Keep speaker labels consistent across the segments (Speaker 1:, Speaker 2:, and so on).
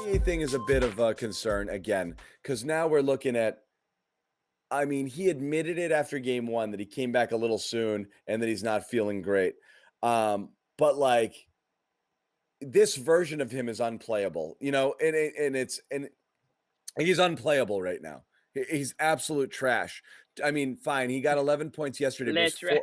Speaker 1: Fournier thing is a bit of a concern again, because now we're looking at. I mean, he admitted it after game one that he came back a little soon and that he's not feeling great. But like this version of him is unplayable, and he's unplayable right now. He's absolute trash. I mean, fine, he got 11 points yesterday, but
Speaker 2: Le
Speaker 1: was
Speaker 2: trash.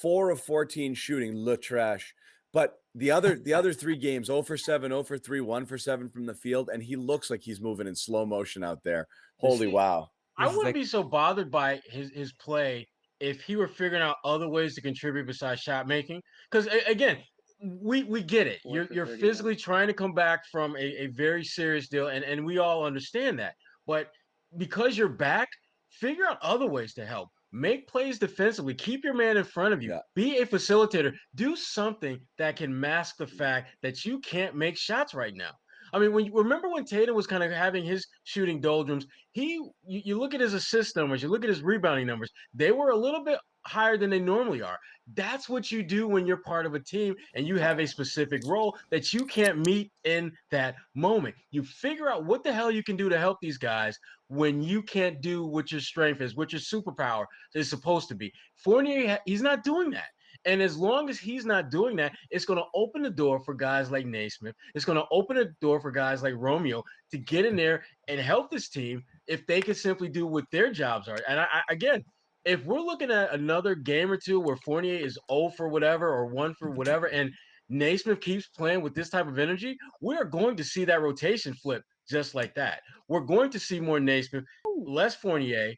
Speaker 1: four of 14 shooting, le trash. But the other three games, 0 for 7, 0 for 3, 1 for 7 from the field, and he looks like he's moving in slow motion out there. Holy wow.
Speaker 3: I wouldn't be so bothered by his play if he were figuring out other ways to contribute besides shot making. Because again, we get it. You're physically trying to come back from a very serious deal, and we all understand that. But because you're back, figure out other ways to help. Make plays defensively. Keep your man in front of you.
Speaker 1: Yeah.
Speaker 3: Be a facilitator. Do something that can mask the fact that you can't make shots right now. I mean, remember when Tatum was kind of having his shooting doldrums, you look at his assist numbers, you look at his rebounding numbers, they were a little bit higher than they normally are. That's what you do when you're part of a team and you have a specific role that you can't meet in that moment. You figure out what the hell you can do to help these guys when you can't do what your strength is, what your superpower is supposed to be. Fournier, he's not doing that. And as long as he's not doing that, it's going to open the door for guys like Nesmith. It's going to open the door for guys like Romeo to get in there and help this team if they can simply do what their jobs are. And again, if we're looking at another game or two where Fournier is 0 for whatever or 1 for whatever, and Nesmith keeps playing with this type of energy, we are going to see that rotation flip just like that. We're going to see more Nesmith, less Fournier.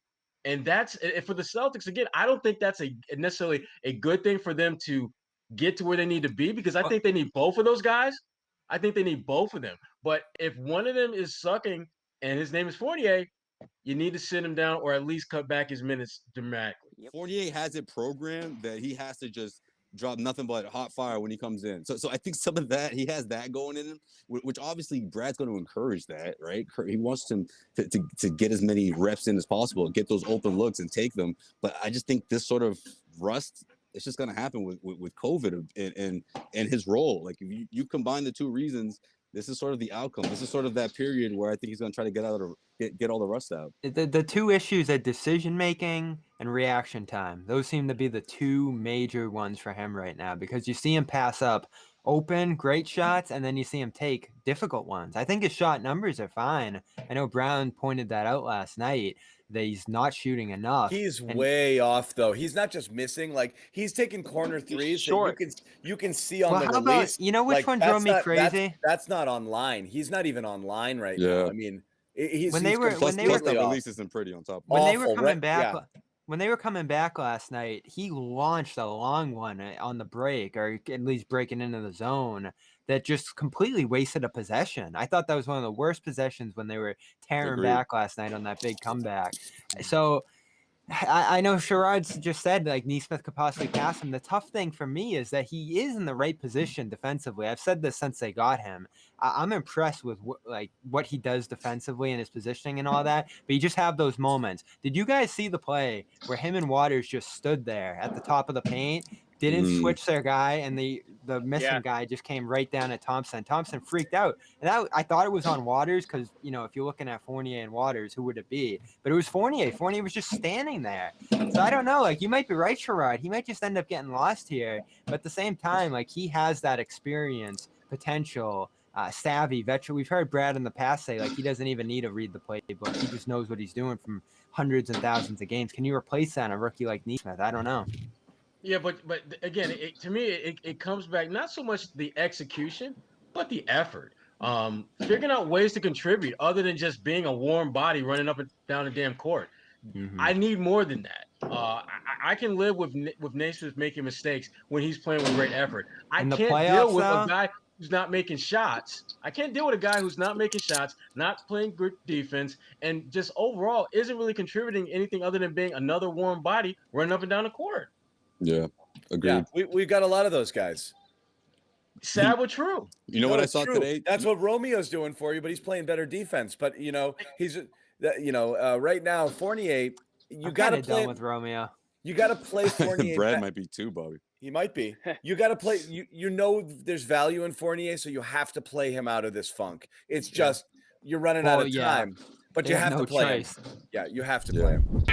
Speaker 3: And that's for the Celtics again. I don't think that's necessarily a good thing for them to get to where they need to be because I think they need both of those guys. I think they need both of them. But if one of them is sucking and his name is Fournier, you need to sit him down or at least cut back his minutes dramatically.
Speaker 4: Fournier has it programmed that he has to just drop nothing but hot fire when he comes in. So I think some of that, he has that going in him, which obviously Brad's going to encourage that, right? He wants him to get as many reps in as possible, get those open looks and take them. But I just think this sort of rust, it's just going to happen with COVID and his role. Like if you combine the two reasons, this is sort of the outcome. This is sort of that period where I think he's going to try to get all the rust out.
Speaker 5: The two issues are decision making and reaction time. Those seem to be the two major ones for him right now because you see him pass up open, great shots, and then you see him take difficult ones. I think his shot numbers are fine. I know Brown pointed that out last night, that he's not shooting enough.
Speaker 1: He's way off, though. He's not just missing. Like, he's taking corner threes that you can see on the release.
Speaker 5: You know which one drove me crazy?
Speaker 1: That's not online. He's not even online right now. I mean,
Speaker 4: plus that release isn't pretty on top.
Speaker 5: When they were coming back... Yeah. When they were coming back last night, he launched a long one on the break, or at least breaking into the zone, that just completely wasted a possession. I thought that was one of the worst possessions when they were tearing back last night on that big comeback. So I know Sherrod's just said like Nesmith could possibly pass him. The tough thing for me is that he is in the right position defensively. I've said this since they got him. I'm impressed with what he does defensively and his positioning and all that. But you just have those moments. Did you guys see the play where him and Waters just stood there at the top of the paint, didn't switch their guy, and the missing guy just came right down at Thompson. Thompson freaked out. And I thought it was on Waters because, if you're looking at Fournier and Waters, who would it be? But it was Fournier. Fournier was just standing there. So I don't know. You might be right, Sherrod. He might just end up getting lost here. But at the same time, he has that experience, potential, savvy, veteran. We've heard Brad in the past say, he doesn't even need to read the playbook. He just knows what he's doing from hundreds and thousands of games. Can you replace that on a rookie like Nesmith? I don't know.
Speaker 3: Yeah, but again, to me, it comes back not so much the execution, but the effort. Figuring out ways to contribute other than just being a warm body running up and down the damn court. Mm-hmm. I need more than that. I can live with Nesmith making mistakes when he's playing with great effort. I can't deal with a guy who's not making shots. I can't deal with a guy who's not making shots, not playing good defense, and just overall isn't really contributing anything other than being another warm body running up and down the court.
Speaker 4: Yeah, agreed.
Speaker 1: Yeah, we've got a lot of those guys.
Speaker 3: Sad but true.
Speaker 4: You know what I saw today?
Speaker 1: That's what Romeo's doing for you, but he's playing better defense. But he's right now Fournier. You got to play
Speaker 5: with Romeo.
Speaker 1: You got to play Fournier.
Speaker 4: Brad might be too, Bobby.
Speaker 1: He might be. You got to play. You know there's value in Fournier, so you have to play him out of this funk. It's just you're running out of time, but
Speaker 5: They
Speaker 1: you
Speaker 5: have
Speaker 1: have
Speaker 5: no
Speaker 1: to play
Speaker 5: choice.
Speaker 1: him. Yeah, you have to play him.